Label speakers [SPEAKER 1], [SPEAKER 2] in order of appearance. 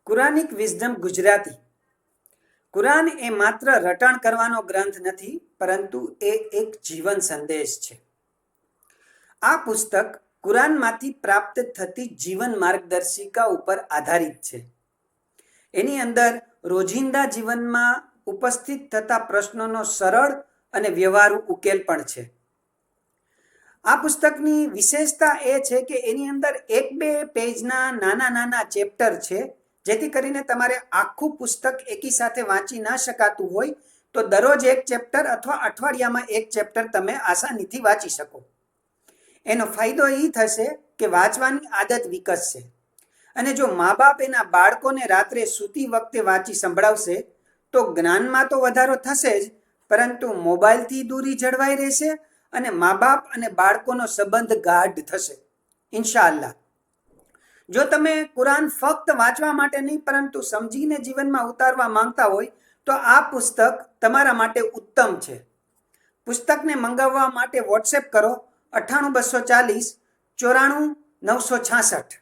[SPEAKER 1] કુરાનિક wisdom Gujarati. Quran એ માત્ર રટણ કરવાનો ગ્રંથ નથી, પરંતુ એ એક જીવન સંદેશ છે. આ પુસ્તક કુરાનમાંથી પ્રાપ્ત થતી જીવન માર્ગદર્શિકા ઉપર આધારિત છે. એની અંદર રોજિંદા જીવનમાં ઉપસ્થિત થતા પ્રશ્નોનો સરળ અને વ્યવહારુ ઉકેલ પણ છે. આ પુસ્તકની વિશેષતા એ છે કે એની અંદર 1-2 પેજના નાના નાના ચેપ્ટર છે, જેથી કરીને તમારે આખું પુસ્તક એકી સાથે વાંચી ના શકાતું હોય તો દરરોજ એક ચેપ્ટર અથવા અઠવાડિયામાં એક ચેપ્ટર તમે આસાનીથી વાંચી શકો. એનો ફાયદો એ થશે કે વાંચવાની આદત વિકસશે, અને જો મા બાપ એના બાળકોને રાત્રે સૂતી વખતે વાંચી સંભળાવશે તો જ્ઞાનમાં તો વધારો થશે જ, પરંતુ મોબાઈલથી દૂરી જળવાઈ રહેશે અને મા બાપ અને બાળકોનો સંબંધ ગાઢ થશે, ઇન્શાઅલ્લાહ. જો તમે કુરાન ફક્ત વાંચવા માટે નહીં પરંતુ સમજીને જીવનમાં ઉતારવા માંગતા હોય તો આ પુસ્તક તમારા માટે ઉત્તમ છે. પુસ્તકને મંગાવવા માટે વોટ્સએપ કરો 98240 94 966.